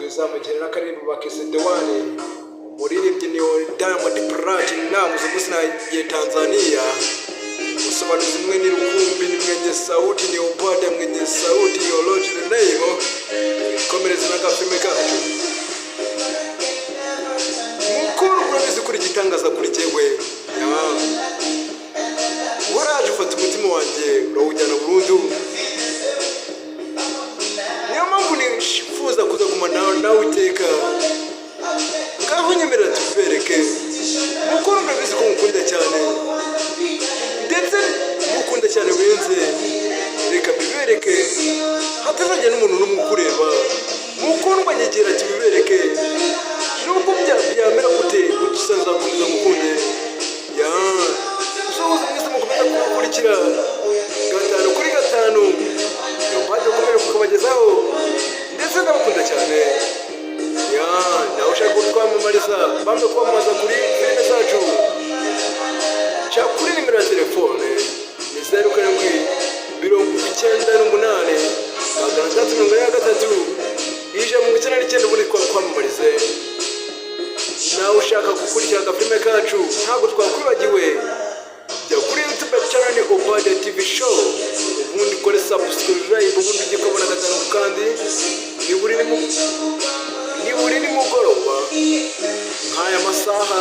bizamugirira n'akaririmbo bakise The One umuririmbyi ni Diamond Platnumz umunsi nagiye Tanzania umusobanuzi mwe ni Rukumbi ni mwenye sauti ni upande mwenye sauti yo Lord the name komereza n'agafilme kacu mukuru urabizi kuri gitangaza kuri jewe waraje ufata umutima wanjye urawujyana burundu niyo mpamvu nifuza kuza kumana nawe iteka ngaho nyemerera tubereke mukuru urabizi ko mukunda cyane ndetse mukunda cyane wenze reka bibereke hatazajya n'umuntu n'umukureba mukuru banyegera tubibereke nubwo byamera gute udusaza kuza mukunde ya soza mwese mukomeza kukurikira 5 kuri 5 baje kumera kubagezaho ndetse ndabakunda cyane ya nawe ushaka kutwamamariza bamwe kwamamaza kuri filime zacu cha kuri nimero ya telefone ni 0798 ije mu gitsina n'ikindi buri kwamamarize nawe ushaka gukurikira agafilme kacu ntabwo twakwibagiwe jya kuri YouTube channel Obade TV show ubundi kore subscribe ubundi ujye kubona gatanu kandi ni buri nimugoroba nk'aya masaha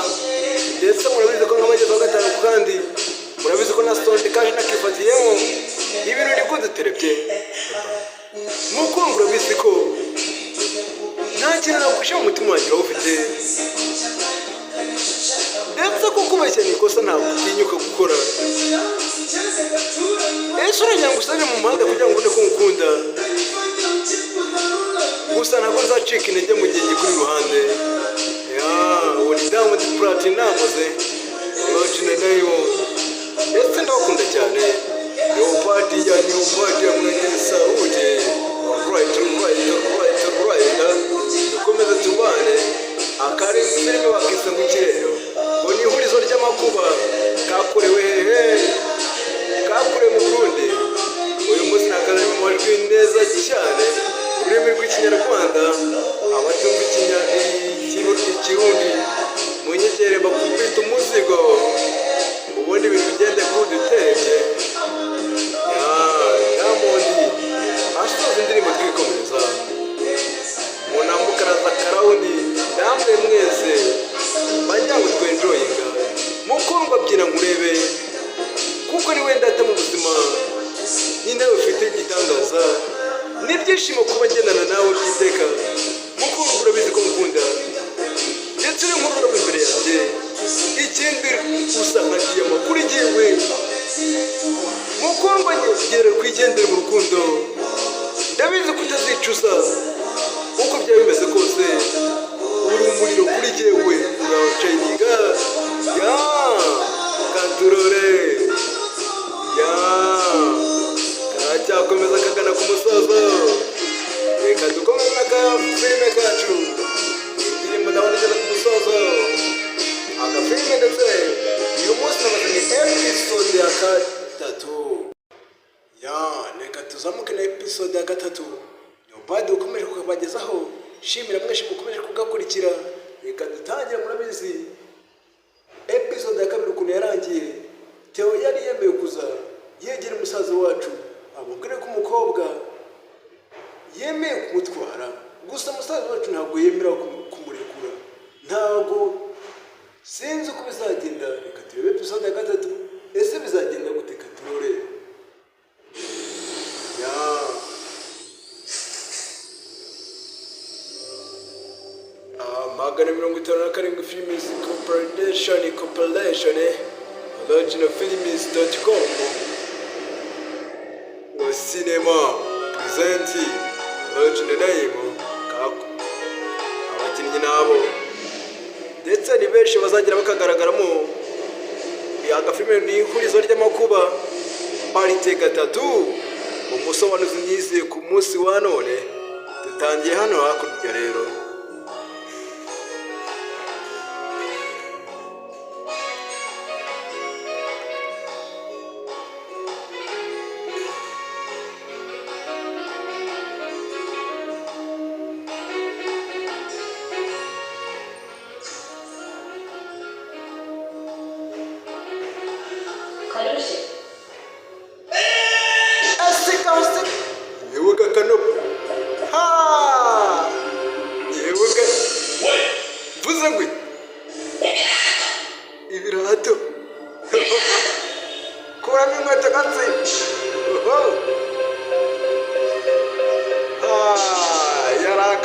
ndetse murabizi ko nk'abagezeho gatanu kandi murabizi ko na sonde kaje nakifatiyemo ibintu ni kuduterebye mukuru urabizi ko nta kintu nagusha mu mutima wanjye ufite ndetse ko kubeshya ni ikosa ntabwo utinyuka gukora ese urajya ngo usabe mu muhanda kugira ngo ubone ko mukunda gusa ntabwo nzacika intege mu gihe ngikuri iruhande uwo ni Diamond Platnumz origine nayo ndetse ndabakunda cyane niyo party ya mwenye sauti right dukomeze tubane akari filime bakise mu kirero ngo ni ihurizo ry'amakuba kakorewe mu Burundi uyu munsi nakazanye mu majwi neza cyane ururimi rw'ikinyarwanda abatumva ikirundi munyegere bakubita umuzigo ubundi ibintu bigende kuduteke Diamond asoza indirimbo twikomereza munamukaraza karawuni namwe mwese bajya ngo twenjoyinga mukundwa byina nkurebe kuko ni wenda ata mu buzima nyine ufite igitangaza n'ibyishimo kuba ngendana nawe byiteka mukuru urabizi ko mukunda ndetse n'inkuru urabizi imbere yanjye ikindi usa nka diyama kuri jyewe mukundwa ngera kwigendera mu rukundo ndabizi ko utazicuza uko byaba bimeze kose uri umuriro kuri jyewe uracayininga ya kanturore ya cyakomeza kagana ku musozo reka dukomeze n'agafilime kacu indirimbo ndabona igeze ku musozo agafilime ndetse uyu munsi namaze episode ya 3 ya reka tuzamuke na episode ya 3 Obade ukomeje kubagezaho shimira mwese mukomeje kugakurikira reka dutangire murabizi episode ya 2 ukuntu yarangiye Theo yari yemeye kuza yegera umusaza wacu abubwire ko umukobwa yemeye kumutwara gusa umusaza wacu ntabwo yemera kumurekura ntabwo sinzi uko bizagenda reka turebe episode ya 3 ese bizagenda gute katurore ya magana 57 films compilation originalfilms.com wa cinema present original name kako abakinnyi nabo ndetse ni benshi bazagira bakagaragaramo agafilme ni ihurizo ry'amakuba parite 3 umusobanuzi nyize ku munsi wa none dutangiye hano hakurya rero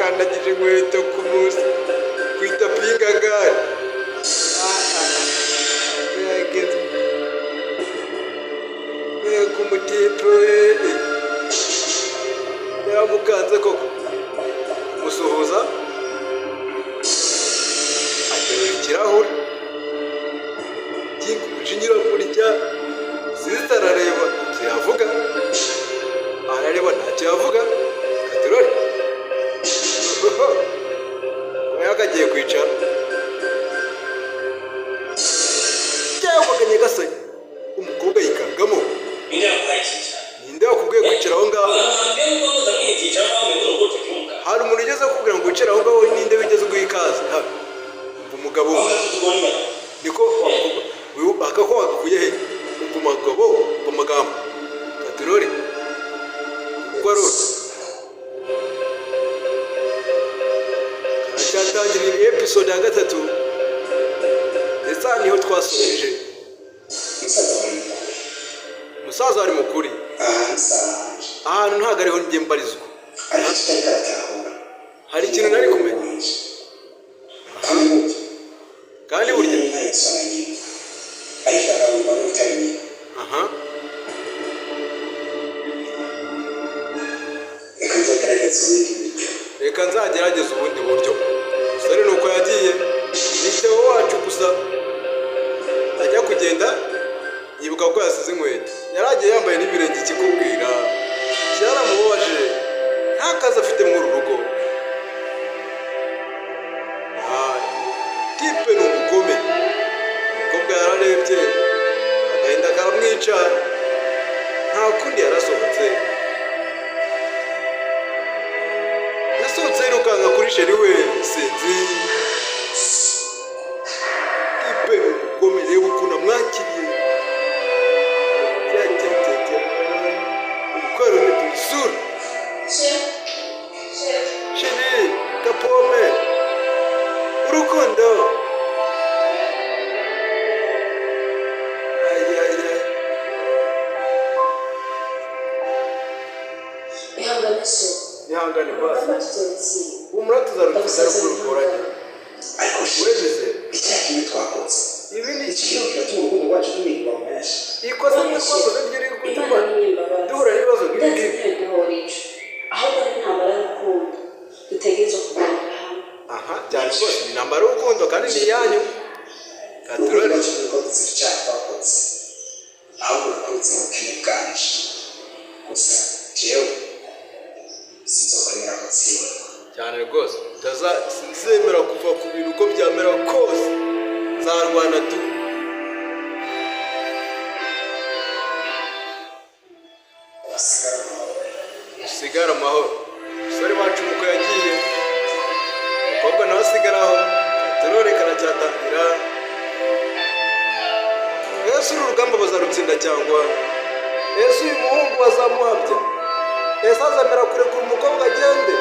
yakandagije inkweto ku munsi ku itapi y'ingagari. Mbega umutipe we yaramukanze koko musuhuza aterura ikirahure umujinyira murya sisita arareba ntacyo yavuga, arareba ntacyo yavuga. Katurore kumenya agiye kwicara cyangwa akanye gasanye umukobwa yikangamo. Ninde wakubwiye kwicara aho ngaho? Hari umuntu ugeze kukubwira ngo wicare aho ngaho? Ninde wigeze uguha ikaze? Umugabo niko wavuga akako wagakuye he? Umugabo amagambo Katurore uko arora karacyatangira episode ya 3 ndetse niho twasoreje. Musaza ari mukuri ahantu ntago ariho njye mbarizwa, hari ikintu nari kumenya kandi burya reka nzagerageza ubundi buryo. Sore nuko yagiye nicyo wacu gusa ajya kugenda yibuka ko yasize inkweto, yaragiye yambaye n'ibirenge ikikubwira cyaramubabaje. Nta kazi afite muri uru rugo. Tipe ni umugome. Umukobwa yararebye agahinda karamwica, nta kundi yarasohotse. Yasohotse yirukanka kuri sheri we sinzi. Tipe ni umugome, reba ukuntu amwakiriye. Ukwero ni tulisura sheri kapome urukundo. Ihangane basi umura tuzarutuzara kurukoranye uremeze icyaki twakoze ibi ni ikintu cy'urukundo rwacu n'imigwa menshi ikosa n'ikosa n'ibyo riri gutuma duhura n'ibibazo nk'ibi. ahubwo ari intambara y'urukundo dutegerezwa kuganira hamwe. Aha cyane rwose ni intambara y'urukundo kandi ni iyanyu. Katurore icyaha twakoze ahubwo twakoze ubukene bwanje gusa jewe sinzokwemera gutsinda cyane rwose. Sinzemera kuva ku bintu uko byamera kose, nzarwana tu. Usigara amahoro. Umusore wacu nuko yagiye, umukobwa nawe asigaraho. Katurore karacyatangira. Ese uru rugamba bazarutsinda cyangwa ese uyu muhungu bazamuhabya? Ese azemera kurekura umukobwa agende?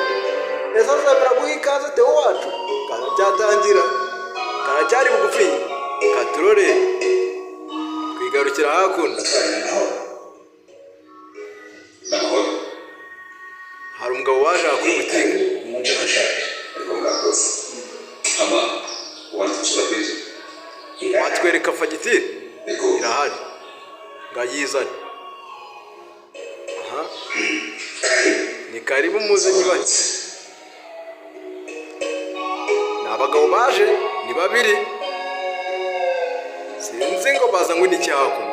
Ese azemera guha ikaze Theo wacu? Karacyatangira, karacyari bugufi. Katurore twigarukira hakuno. Hari umugabo waje kuri butike. Watwereka fagitire? Irahari ngayizane. Aha ni karibu muze nyibanye. Ni abagabo baje ni babiri, sinzi ngo bazanywe n'icyaha.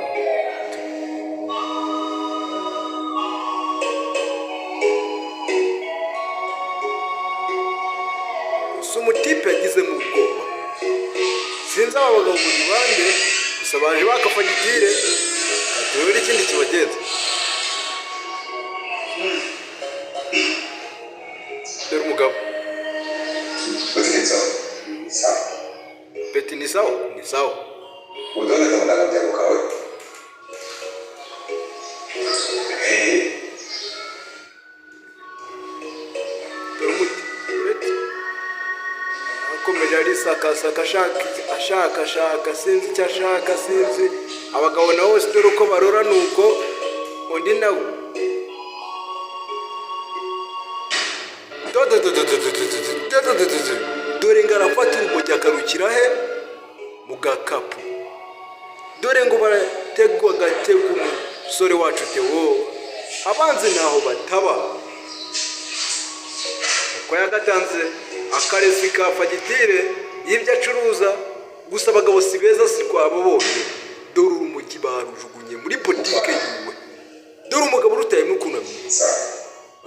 Umutipe yagize mu bwoba, sinzi aba bagabo muri bande, gusa baje bakafagitire. Katurore ikindi kibagenza. Dore umugabo Peti ni sawa? Ni sawa. Sakasaka ashaka sinzi icyo ashaka, sinzi. Abagabo nabo bose dore uko barora nuko undi nawe dore ngo arafata urumogi akarukira he mu gakapu. Dore ngo barategwa agatego umusore wacu Theo abanze naho bataba. Uko yagatanze akaresi ka fagitire y'ibyo acuruza, gusa abagabo si beza si kwabo bose. Dore urumogi barujugunye muri botike yiwe. Dore umugabo urutaye n'ukunamye.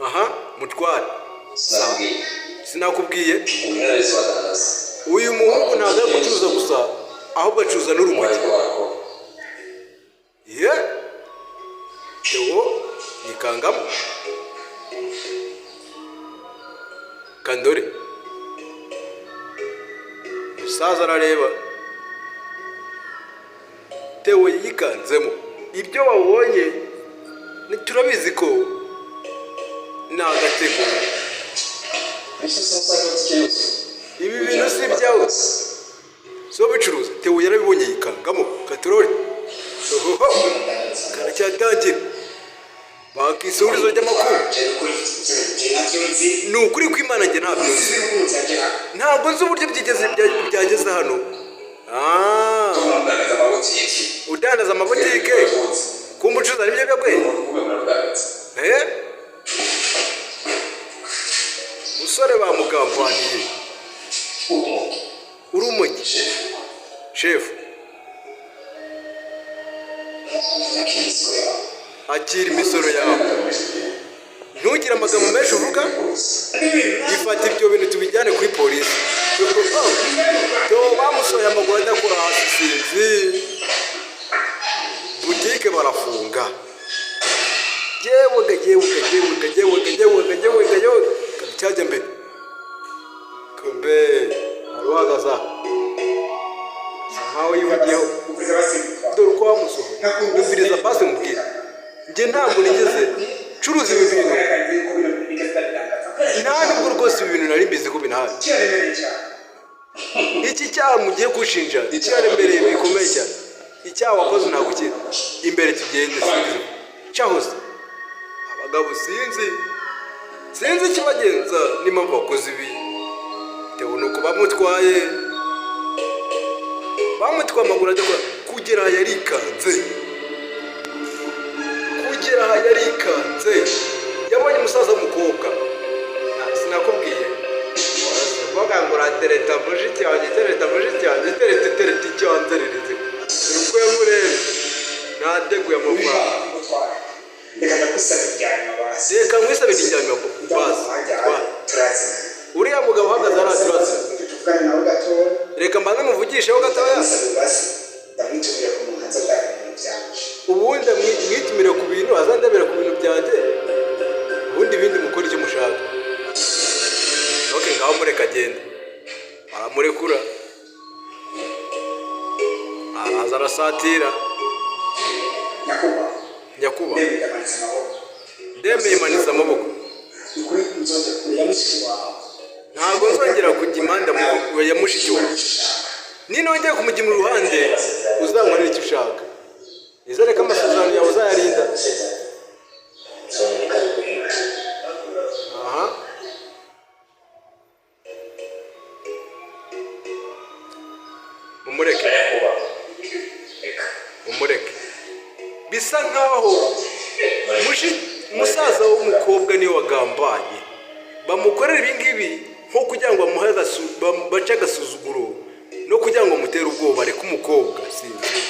Aha mutware sinakubwiye uyu muhungu ntabwo ari gucuruza gusa ahubwo acuruza n'urumogi. Theo yikangamo kandore umusaza arareba Theo yikanzemo. Ibyo wabonye turabizi ko ni agatego. Ibi bintu si ibyawe so bicuruza. Theo yarabibonye yikangamo katorore karacyatangira bakisurizo ry'amakuru. Ni ukuri kw'Imana njye ntabyo nzi, ntabwo nzi uburyo byageze hano. Udandaza amabotike kumva ucuruza n'ibiyobyabwenge. Musore bamugambaniye urumogi shefu. Akira imisoro yawe, ntugire amagambo menshi uvuga. Ifata ibyo bintu tubijyane kuri polisi. Bamusohoye amaguru adakora hasi sinzi. Butike barafunga. Cyajya mbere kumbe aruhagaza nkaho yibagiyeho. Dore uko wamusohoye numviriza basi mubwira njye ntabwo nigeze curuza ibi bintu. Nta nubwo rwose ibi bintu nari mbizi ko binahari. Iki cyaha mugiye gushinja icyaremereye bikomeye cyane. Icyaha wakoze ntabwo ukira. Imbere tugende cyahoze abagabo sinzi ikibagenza n'impamvu bakoze ibi. Theo nuko bamutwaye amaguru adakora kugera yarikanze. Yabonye umusaza w'umukobwa sinakubwiye bavuga ngo ratereta mushiki wanjye tereta icyanzerereze. Uko yamurebe nateguye amafaranga. Reka nkwisabire ijyanyuma basi. Uriya mugabo uhagaze hariya turazi. Reka mbanze muvugisheho gatoya. Ubundi mwitumire ku bintu azandabira ku bintu byanjye. Ubundi ibindi mukora icyo mushaka. Ngaho mureka agenda. Aramurekura. Araza arasatira. Nyakuba Deme yimanitse amaboko. Ntabwo nzongera kujya imanda ya mushiki wawe. Ninongeye kumujya mu ruhande uzankorera icyo ushaka. Nizere ko amasezerano yawe uzayarinda. Mumureke. Bisa nkaho musaza w'umukobwa niwe wagambanye. Bamukorera ibingibi nko kugira ngo bace agasuzuguro no kugira ngo mutere ubwoba areke umukobwa sinzi.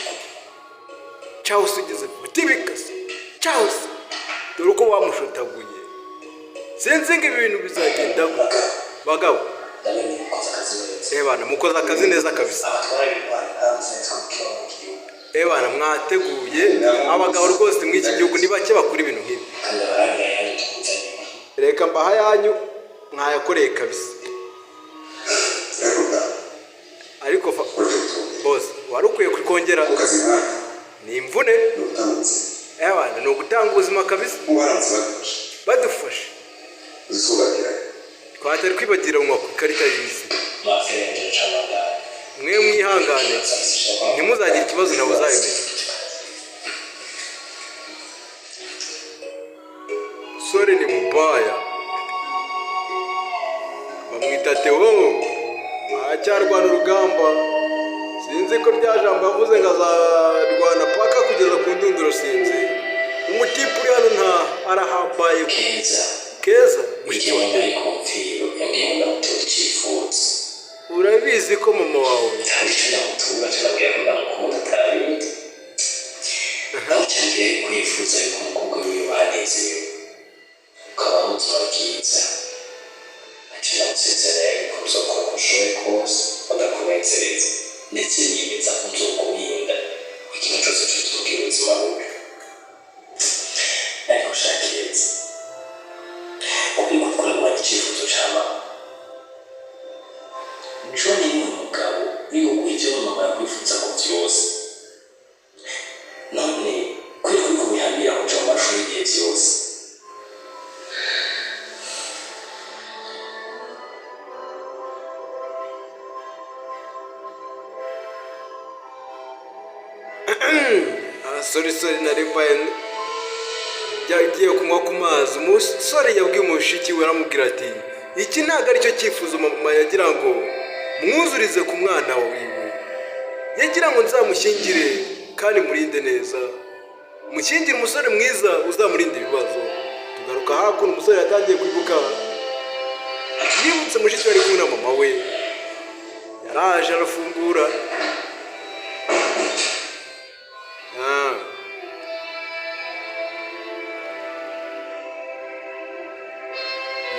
Cyose ugeze kutibikase cyose dore uko bamushotaguye. Sinzi ngo ibintu bizagenda bagabo. Ebana mukoze akazi neza kabisa. Ebana mwateguye abagabo rwose mw'iki gihugu ni bake bakora ibintu nk'ibi. Reka mbaha yanyu mwayakoreye kabisa. Ariko boss wari ukwiye kukongera ni imvune. Ebana ni ugutanga ubuzima kabisa. Badufashe. Twatari kwibagira mu makarita y'isi. Mwe mwihangane ntimuzagire ikibazo nabo uzabimenya. Sore ni mubaya. bamwita Theo aracyarwana urugamba sinzi ko rya jambo yavuze ngo azarwana paka kugeza ku ndunduro sinzi umutipe uri hano nta arahambaye Keza mushiki wanjye urabizi ko mama wawe cyangwa kwifuza yuko umukobwa wiwe banezerewe ukaba ubuzima bwiza ntacyo namusezereye kuza uko ushoboye kose badakunezereza ndetse niyemeza ko nzokurinda ikintu cyose cyatubwira ubuzima bubi ariko ushakiyetse ukwiye gukuramo icyifuzo cya mama nshobora niba umugabo wiga ibyo mama yakwifuza ko byose none kuri kubihambira kuja mu mashuri igihe byose sorry narimbaye yagiye kunywa ku mazi umusore yabwiye umushiki we aramubwira ati iki ntabwo aricyo cyifuzo mama yagira ngo mwuzurize ku mwana wiwe yagira ngo nzamushyingire kandi murinde neza mushyingire umusore mwiza uzamurinde ibibazo tugaruka hakuno umusore yatangiye kwibuka yibutse mushiki we ari kumwe na mama we yaraje arafungura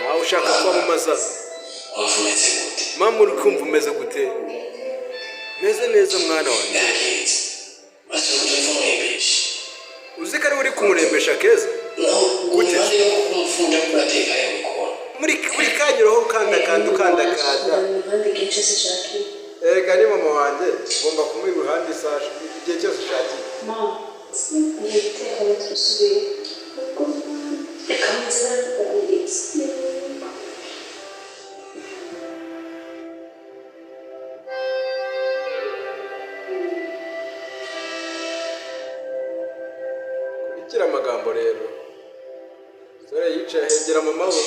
nawe ushaka kwamamaza mama uri kumva umeze gute meze neza mwana wanjye uzi ko ari uri kumurembesha Keza gute muri kanyuraho ukandakanda erega ni mama wanjye ugomba kumuha iruhande isaje igihe cyose ushakiye kurikira amagambo rero sore yicaye hegera mama we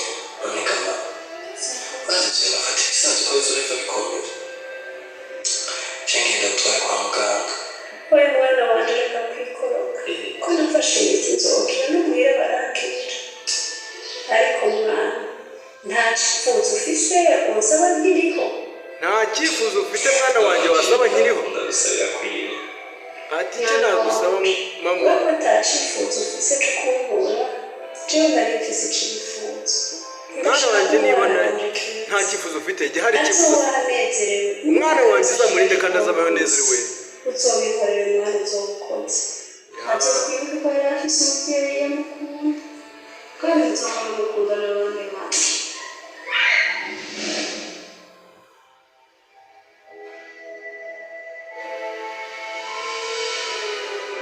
oya mwana wanjye reka kwikoroka ko nafashe imiti nzokira n'umwire barakira ariko mwana nta cyifuzo ufise wasaba nkiriho nta cyifuzo ufite mwana wanjye wasaba nkiriho ati icyo nagusaba mama wowe nta cyifuzo ufise cyo kumbura jewe nari mfise icyifuzo mwana wanjye niba nta cyifuzo ufite gihari icyifuzo umwana wanjye uzamurinde kandi azabaho nezerewe uzobikorera umwana uzobukoze ati twibuke ko yari afise umubyeyi yamukunda kandi nzahora mukunda n'abandi bana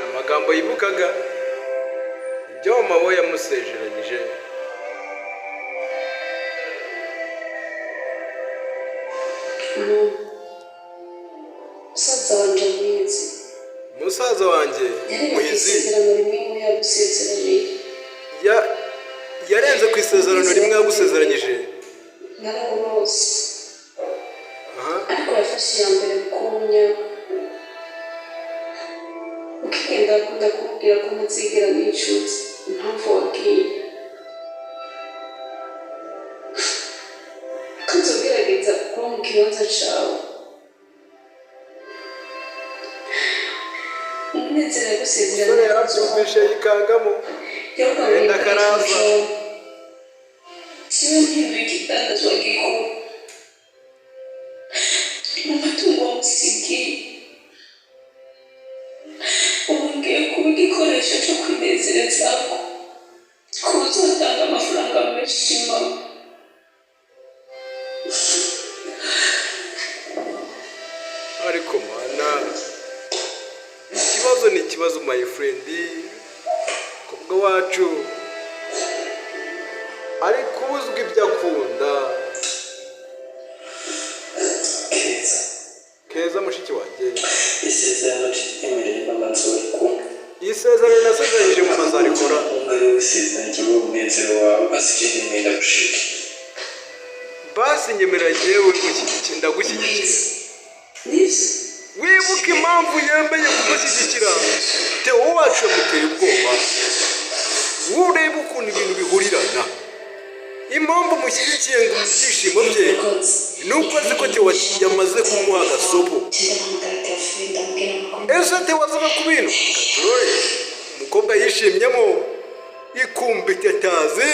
amagambo yibukaga ibyo mama we yamusezeranyije musaza wanje mwizi musaza wanjye muhizi yarenze ku isezerano rimwe yagusezeranyije narabose ariko yafashe iya mbere mu kumenya ukigenda akunda kumubwira ko ntazigera nicuza impamvu wabwiye ko nzogerageza kuba mu kibanza cawe umunezero yagusezeranya umusore yarabyumvishe yikangamo yenda karaza siwe mpinduye igitandazwa gikuru mu matungo wamusigiye ubu ngiye kuba igikoresho cyo kwinezerezako ko uzatanga amafaranga menshi mama ariko mana ikibazo ni ikibazo my friend kubwo wacu ari kubuzwa ibyo akunda Keza mushiki wanjye isezerano ry'emereye mama nzorikunda iyi sezerano nasezeranyije mu mazarikora umugore w'isezerano ry'umunezero wawe asigaye n'imyenda gushika basi nyemera yewe gushyigikira ndagushyigikira nibyo wibuke impamvu yemeye kumushyigikira Theo wacu yamuteye ubwoba urebe ukuntu ibintu bihurirana impamvu mushyigikiye ngo mu byishimo bye nuko azi ko Theo yamaze kumuha agasopo ese Theo azaga ku bintu katurore umukobwa yishimyemo ikumbite atazi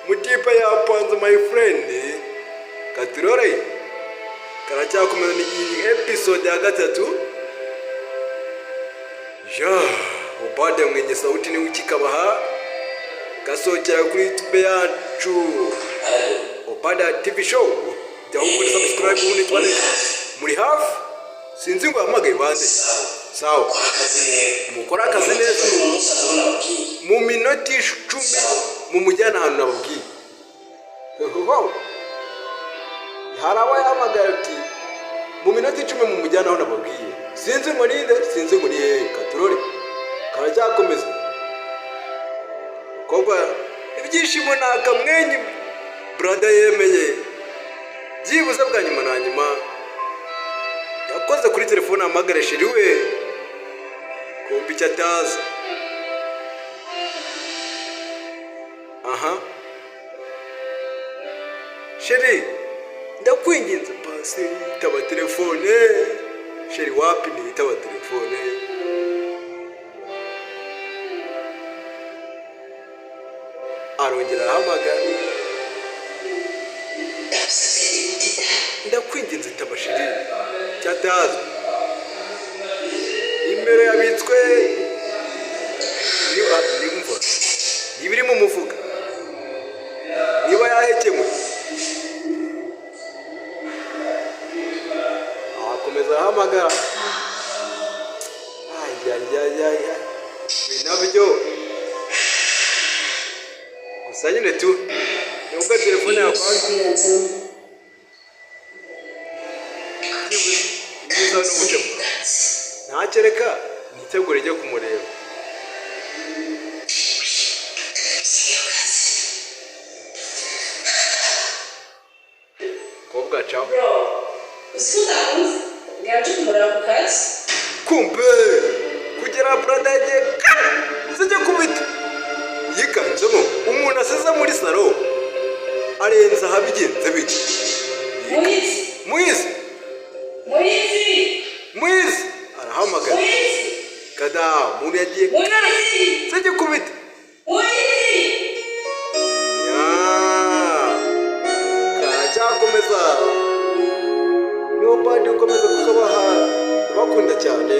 mutipa yapanze my friend katurore karacyakomeza iyi episode ya 3 ja ubade mwenye sauti ni ukikabaha gasokera kuri YouTube yacu Ubada TV show jya ukuri subscribe ubundi twane muri hafi sinzi ngo hamagaye bande sawa mukora akazi neza mu minoti 10 mu mujyana ahantu nababwiye harawa yamagaye ati mu minota 10 mu mujyana aho nababwiye sinzi ngo ninde sinzi ngo niye katurore karacyakomeza kobwa ibyishimo nakamwenyi brother yemeye byibuze bwa nyuma na nyuma yakoze kuri telefone amagare shiri we kumbi cyataza aha shiri ndakwinginze pasi taba telefone sheri wapi ni taba telefone arongera hamagara ndakwinginze taba sheri cyataza imero yabitswe nimva ibiri mu mufuka niba yahekemwe ahamagara ayayayaya binabyo gusa nyine tu nubwo telefone yakwaje niba n'umucyo ntakereka nitegure ijye kumureba kobwa ciao kumbe kugera brother ye sije kubita yikanzemo umuntu asize muri salo arenza habigenze biki Muizi arahamagara kada umuntu yagiye sije kubita karacyakomeza Leopard ukomeza kukabaha bakunda cyane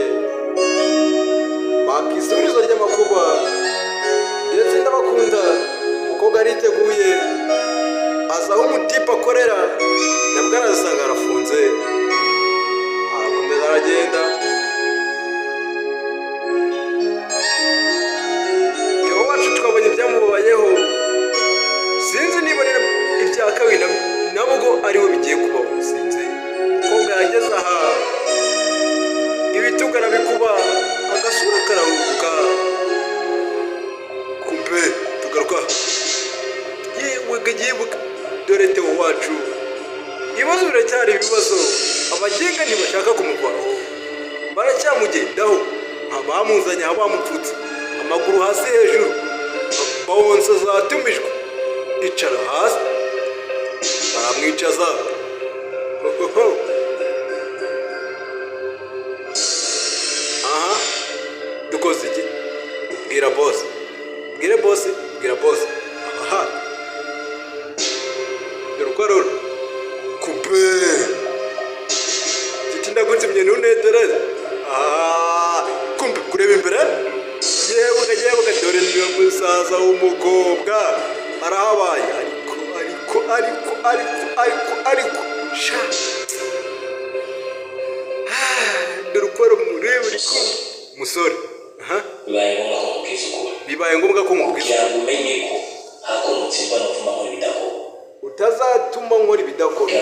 bakisubirizo ry'amakuba ndetse ndabakunda umukobwa ariteguye azaho umutipa akorera nabwo arazasanga arafunze arakomeza aragenda Theo wacu twabonye ibyamubabayeho sinzi niba ibya kabiri nabwo ariwe bigiye kubaho sinzi umukobwa yageze aha ibitugu arabikuba agasura karahubuka kumbe tugaruka yibuka dore Theo wacu ibibazo biracyari ibibazo abagenga ntibashaka kumuvanaho baracyamugendaho abamuzanye abamupfutse amaguru hasi hejuru bawonsa zatumijwe icara hasi baramwicaza aha dukoze iki bwira boss aha durukorora kumbe gitinda gutimye nunedereza kumbe kureba imbere yewe dore niyo musaza w'umukobwa arahabaye ariko sha durukora murebe ariko musore bibaye ngombwa ko mubwiza umenye ko hakomotsimba no vuma muri bidakora utazatuma nkora ibidakora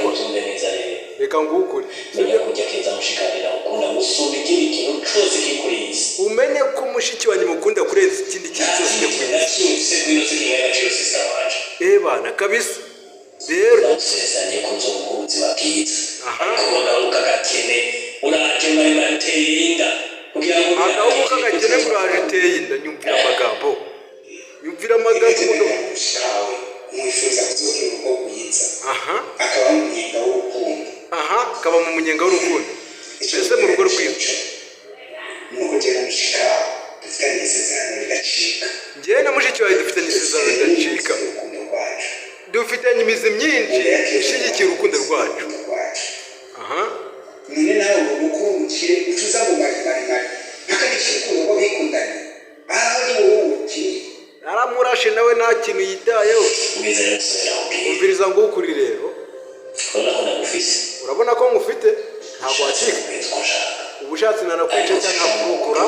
reka ngukuri ngiye kujya keza mushikarira ukunda gusumba ikindi kintu cyose kikurisi umenye ko mushiki wanjye mukunda kurenza ikindi kintu cyose kikurisi bana kabisa rero yadusezeranye ko nzomuha ubuzima bwiza Aha. ariko agahugu k'agakene uraje maremare uteye inda kugira ngo agahugu k'agakene muraje uteye inda nyumvira amagambo muno shawe umwifuza kuzogira urugo rwiza aha akaba mu munyenga w'urukundo kaba mu munyenga w'urukundo mbese mu rugo rwiza nuko jyewe mushikawe dufitanye isezerano ridacika njyewe na mushiki wawe dufitanye isezerano ridacika urukundo rwacu dufitanye imizi myinshi ishigikiye urukundo rwacu aha none nawe ngo mukungukire ucuza ngo maremare ntakagikira urukundo rwo bikundanye aho ni wowe ukiri naramurashe nawe nta kintu yitayeho ubwiza rero nsubira kubwira umviriza ngo ukuri rero urabona ko ndagufise urabona ko ngufite ntabwo wacika uko nshaka ubushatsi nanakwica cyangwa nkakurokora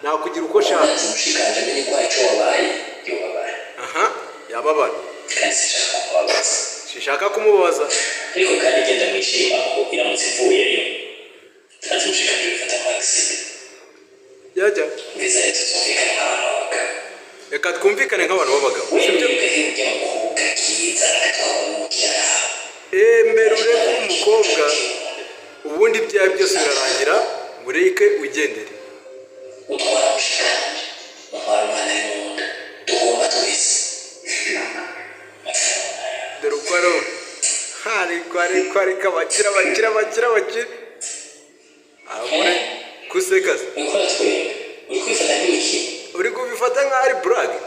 nakugira uko nshaka umushikanje amenye ko icyo wabaye yubabaye aha yababara kandi sinshaka kumubabaza sishaka kumubaza ariko kandi genda mwishima ko iramutse ivuyeyo kandi umushikanje bifata maxime yajya ubwiza rero tuzumvikane nk'abantu b'abagabo reka twumvikane nk'abantu b'abagabo wenda ugahembwe umukobwa kiza agatwara umukiriya mbere urebe umukobwa ubundi ibyawe byose birarangira mureke ugendere utwara umushikanje utwara umwana ari mu nda tugomba twese dore uko ari ariko abakira abure kuseka se uri gukora twembi uri kwifata nk'imikino uri kubifata nk'aho ari burage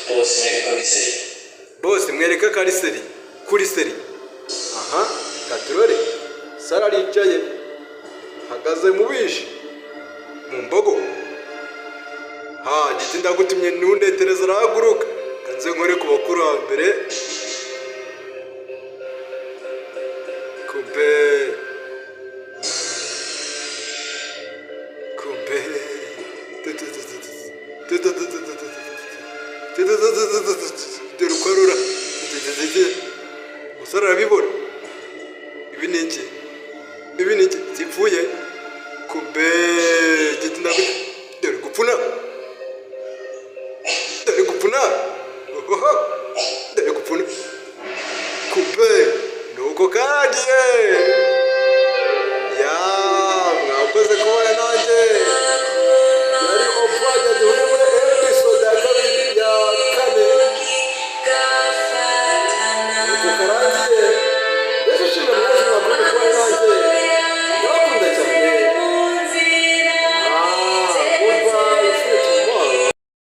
bose mwereka ko biseri bose mwereka ko ari seri kuri seri aha katurore sara aricaye hagaze mu bishi mu mbogo giti ndagutumye ntundetereza arahaguruka kanze nkore ku bakurambere kumbe dore uko arura umusore arabibona ibi ni iki zipfuye kumbe giti ndagutumye dore gupfuna kumbe nuko kandi